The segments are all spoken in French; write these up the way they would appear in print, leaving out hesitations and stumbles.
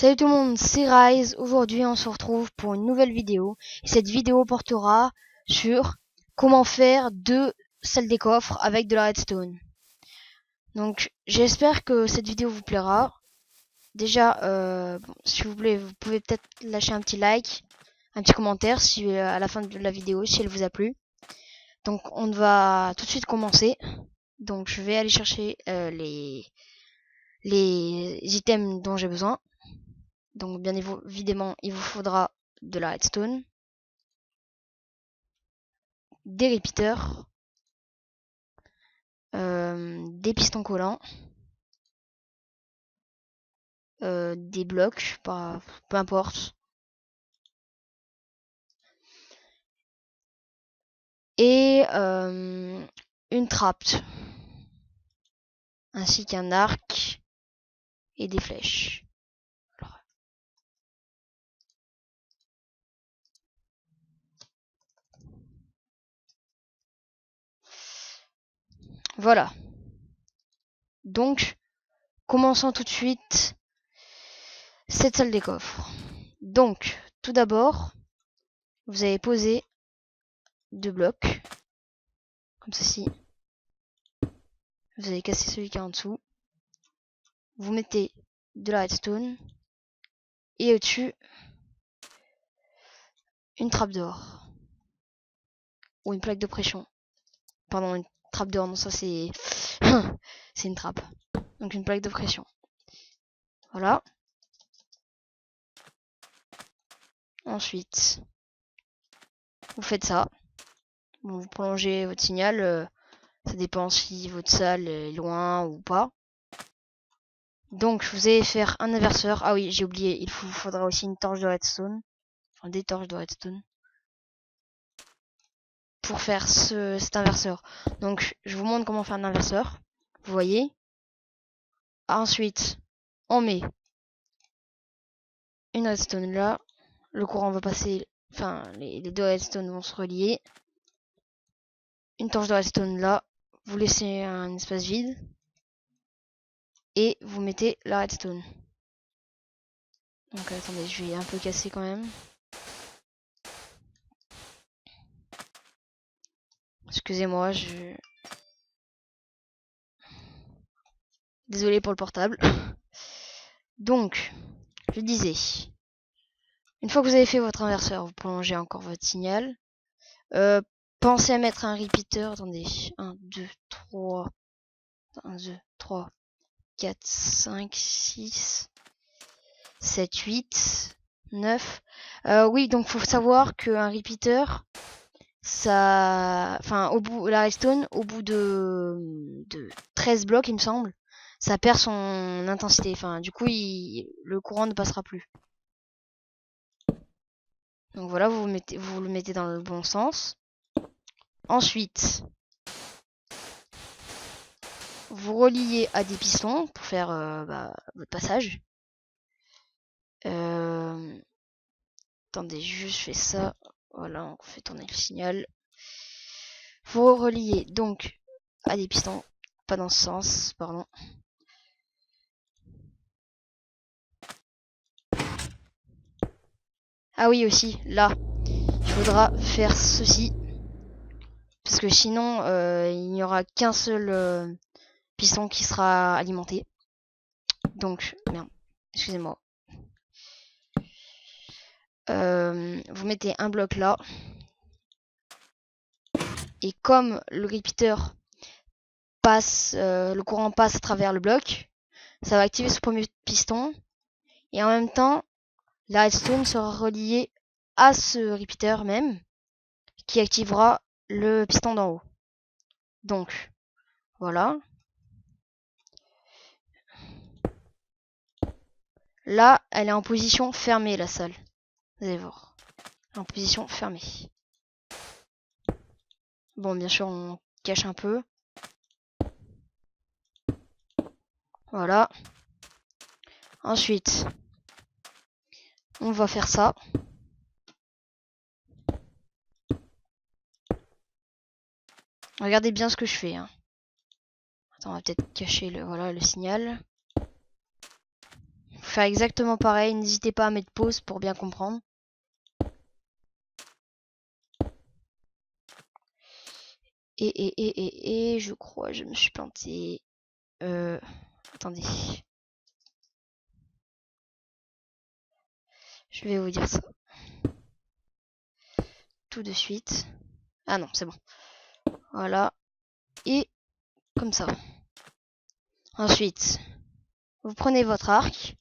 Salut tout le monde, c'est Rise. Aujourd'hui on se retrouve pour une nouvelle vidéo. Et cette vidéo portera sur comment faire 2 salles des coffres avec de la redstone. Donc j'espère que cette vidéo vous plaira. Déjà, si vous voulez, vous pouvez peut-être lâcher un petit like, un petit commentaire si à la fin de la vidéo si elle vous a plu. Donc on va tout de suite commencer. Donc je vais aller chercher les items dont j'ai besoin. Donc bien évidemment, il vous faudra de la redstone, des repeaters, des pistons collants, des blocs, peu importe, et une trappe, ainsi qu'un arc et des flèches. Voilà. Donc, commençons tout de suite cette salle des coffres. Donc, tout d'abord, vous allez poser 2 blocs, comme ceci. Vous allez casser celui qui est en dessous. Vous mettez de la redstone. Et au-dessus, une trappe d'or. Ou une plaque de pression. Pardon, une trappe d'or, non ça c'est... c'est une trappe. Donc une plaque de pression. Voilà. Ensuite, vous faites ça. Bon, vous prolongez votre signal. Ça dépend si votre salle est loin ou pas. Donc vous allez faire un inverseur. Ah oui, j'ai oublié, il vous faudra aussi une torche de redstone. Enfin des torches de redstone. Pour faire cet inverseur. Donc je vous montre comment faire un inverseur. Vous voyez. Ensuite, on met une redstone là. Le courant va passer. Enfin, les 2 redstone vont se relier. Une torche de redstone là. Vous laissez un espace vide. Et vous mettez la redstone. Donc attendez, je vais un peu casser quand même. Excusez-moi, désolé pour le portable. Donc, je disais, une fois que vous avez fait votre inverseur, vous prolongez encore votre signal. Pensez à mettre un repeater. Attendez, 1, 2, 3. 1, 2, 3, 4, 5, 6, 7, 8, 9. Oui, donc faut savoir qu'un repeater, ça... Enfin, au bout, la redstone, au bout de 13 blocs, il me semble, ça perd son intensité. Enfin, du coup, le courant ne passera plus. Donc voilà, vous le mettez dans le bon sens. Ensuite, vous reliez à des pistons pour faire votre passage. Attendez, je fais ça. Voilà, on fait tourner le signal. Vous reliez donc à des pistons. Pas dans ce sens, pardon. Ah oui aussi, là, il faudra faire ceci. Parce que sinon, il n'y aura qu'un seul piston qui sera alimenté. Donc, merde, excusez-moi. Vous mettez un bloc là. Et comme le repeater passe, le courant passe à travers le bloc, ça va activer ce premier piston. Et en même temps, la redstone sera reliée à ce repeater même, qui activera le piston d'en haut. Donc, voilà. Là, elle est en position fermée, la salle. Vous allez voir. En position fermée. Bon, bien sûr, on cache un peu. Voilà. Ensuite, on va faire ça. Regardez bien ce que je fais. Hein. Attends, on va peut-être cacher le signal. faut faire exactement pareil. N'hésitez pas à mettre pause pour bien comprendre. Et je crois je me suis planté. Attendez. Je vais vous dire ça tout de suite. Ah non, c'est bon. Voilà. Et comme ça. Ensuite, vous prenez votre arc,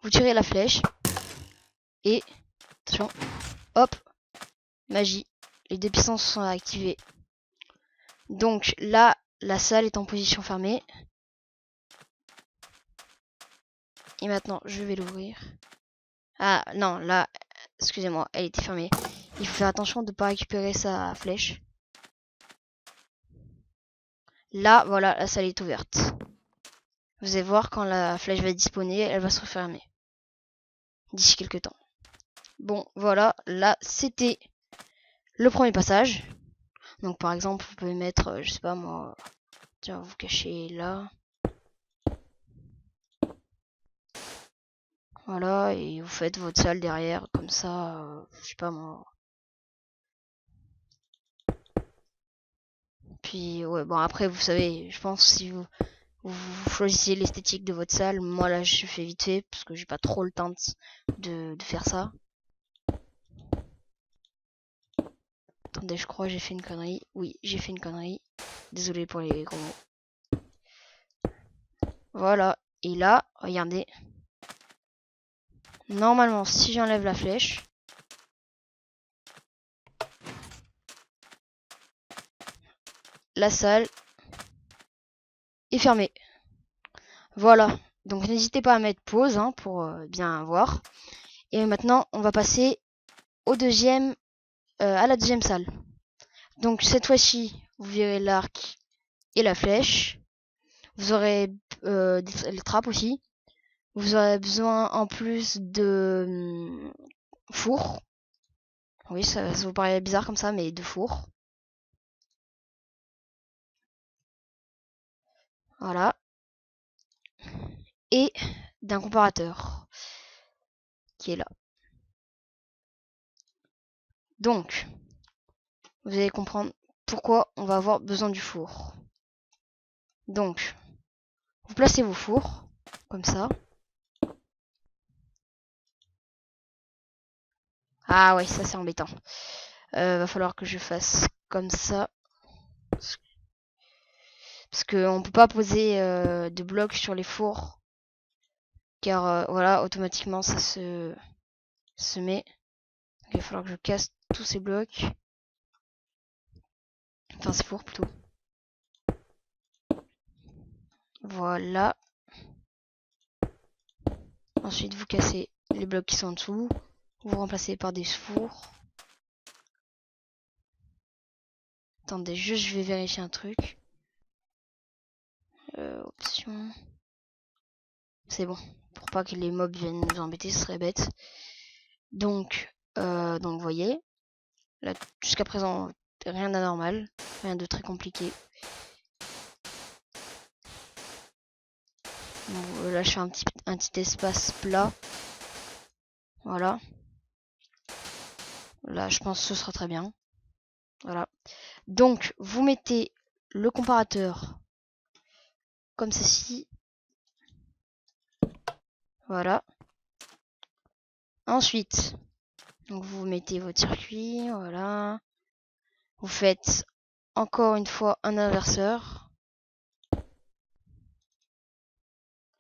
vous tirez la flèche et attention, hop, magie. Les deux pistons sont activés. Donc là, la salle est en position fermée. Et maintenant, je vais l'ouvrir. Ah non, là, excusez-moi, elle était fermée. Il faut faire attention de ne pas récupérer sa flèche. Là, voilà, la salle est ouverte. Vous allez voir, quand la flèche va disponible, elle va se refermer. D'ici quelques temps. Bon, voilà, là, c'était le premier passage. Donc, par exemple, vous pouvez mettre, je sais pas moi, tiens, vous cachez là. Voilà, et vous faites votre salle derrière, comme ça, je sais pas moi. Puis, ouais, bon, après, vous savez, je pense si vous choisissez l'esthétique de votre salle. Moi, là, je fais vite fait, parce que j'ai pas trop le temps de faire ça. Attendez, je crois que j'ai fait une connerie. Oui, j'ai fait une connerie. Désolé pour les gros mots. Voilà, et là, regardez. Normalement, si j'enlève la flèche, la salle est fermée. Voilà, donc n'hésitez pas à mettre pause hein, pour bien voir. Et maintenant, on va passer au à la deuxième salle. Donc cette fois-ci, vous verrez l'arc et la flèche. Vous aurez les trappes aussi. Vous aurez besoin en plus de four. Oui, ça vous paraît bizarre comme ça, mais de four. Voilà. Et d'un comparateur qui est là. Donc, vous allez comprendre pourquoi on va avoir besoin du four. Donc, vous placez vos fours, comme ça. Ah ouais, ça c'est embêtant. Va falloir que je fasse comme ça. Parce qu'on peut pas poser de blocs sur les fours. Car voilà, automatiquement ça se met. Donc, il va falloir que je casse tous ces blocs. Enfin, ces fours plutôt. Voilà. Ensuite, vous cassez les blocs qui sont en dessous. Vous remplacez par des fours. Attendez, juste je vais vérifier un truc. Option. C'est bon. Pour pas que les mobs viennent nous embêter, ce serait bête. Donc vous voyez. Là, jusqu'à présent, rien d'anormal. Rien de très compliqué. Donc, là, je fais un petit espace plat. Voilà. Là, je pense que ce sera très bien. Voilà. Donc, vous mettez le comparateur comme ceci. Voilà. Ensuite, donc vous mettez votre circuit. Voilà. Vous faites encore une fois un inverseur.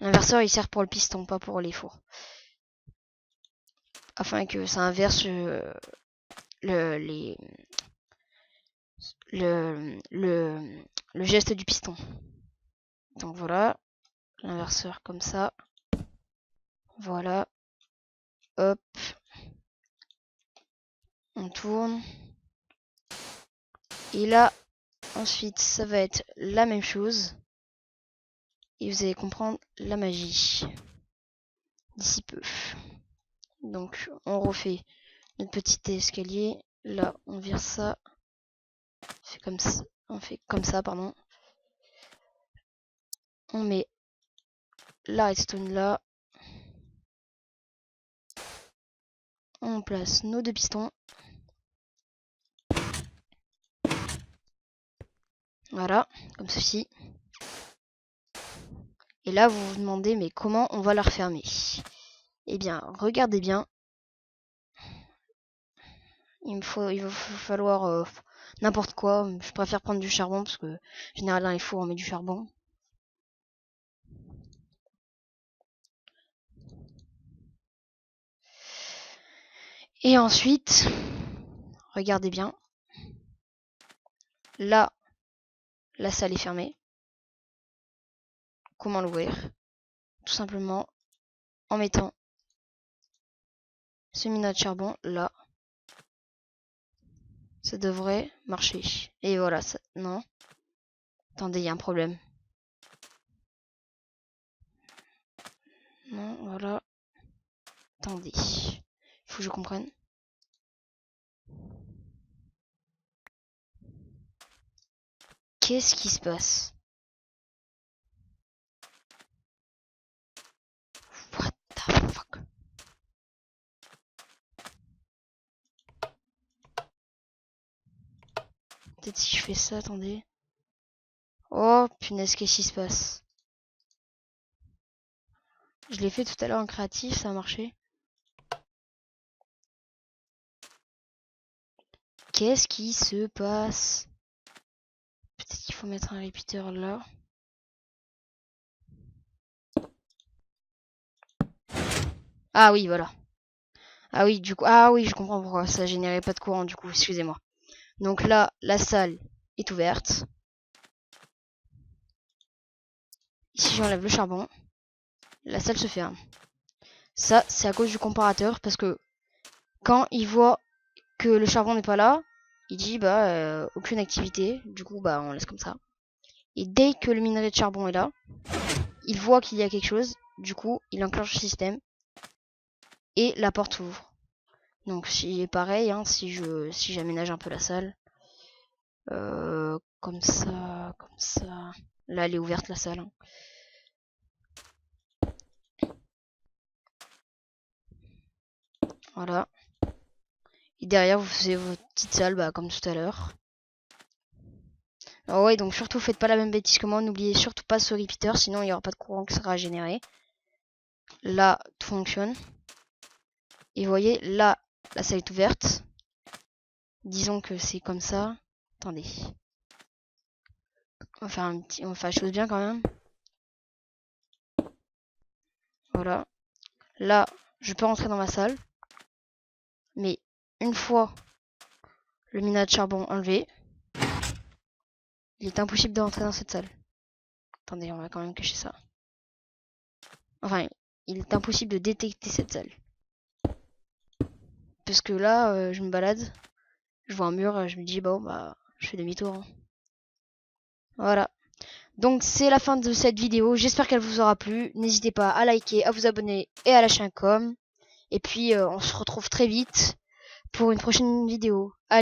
L'inverseur, il sert pour le piston, pas pour les fours. Afin que ça inverse le geste du piston. Donc voilà, l'inverseur comme ça. Voilà. Hop. On tourne. Et là, ensuite, ça va être la même chose. Et vous allez comprendre la magie d'ici peu. Donc, on refait notre petit escalier. Là, on vire ça. On fait comme ça, pardon. On met la redstone là. On place nos 2 pistons. Voilà, comme ceci. Et là, vous vous demandez, mais comment on va la refermer? Eh bien, regardez bien. Il va falloir n'importe quoi. Je préfère prendre du charbon parce que, en général, dans les fours, on met du charbon. Et ensuite, regardez bien. Là, la salle est fermée. Comment l'ouvrir? Tout simplement en mettant ce mina de charbon là. Ça devrait marcher. Et voilà, ça... non. Attendez, il y a un problème. Non, voilà. Attendez. Il faut que je comprenne. Qu'est-ce qui se passe? What the fuck? Peut-être si je fais ça, attendez. Oh, punaise, qu'est-ce qui se passe? Je l'ai fait tout à l'heure en créatif, ça a marché. Qu'est-ce qui se passe? Peut-être qu'il faut mettre un repeater là. Ah oui, voilà. Ah oui, du coup, ah oui, je comprends pourquoi ça générait pas de courant, du coup, excusez-moi. Donc là, la salle est ouverte. Ici, j'enlève le charbon. La salle se ferme. Ça, c'est à cause du comparateur, parce que quand il voit que le charbon n'est pas là, il dit, bah, aucune activité. Du coup, bah, on laisse comme ça. Et dès que le minerai de charbon est là, il voit qu'il y a quelque chose. Du coup, il enclenche le système. Et la porte s'ouvre. Donc, c'est pareil, hein, si j'aménage un peu la salle. Comme ça, comme ça. Là, elle est ouverte, la salle. Hein. Voilà. Et derrière, vous faisiez votre petite salle, bah, comme tout à l'heure. Alors ouais, donc surtout, faites pas la même bêtise que moi. N'oubliez surtout pas ce repeater, sinon il n'y aura pas de courant qui sera généré. Là, tout fonctionne. Et vous voyez, là, la salle est ouverte. Disons que c'est comme ça. Attendez. On va faire on va faire les choses bien quand même. Voilà. Là, je peux rentrer dans ma salle. Mais une fois le mina de charbon enlevé, il est impossible de rentrer dans cette salle. Attendez, on va quand même cacher ça. Enfin, il est impossible de détecter cette salle. Parce que là, je me balade, je vois un mur, je me dis, bon, bah, je fais demi-tour. Hein. Voilà. Donc, c'est la fin de cette vidéo. J'espère qu'elle vous aura plu. N'hésitez pas à liker, à vous abonner et à lâcher un com. Et puis, on se retrouve très vite pour une prochaine vidéo. Allez.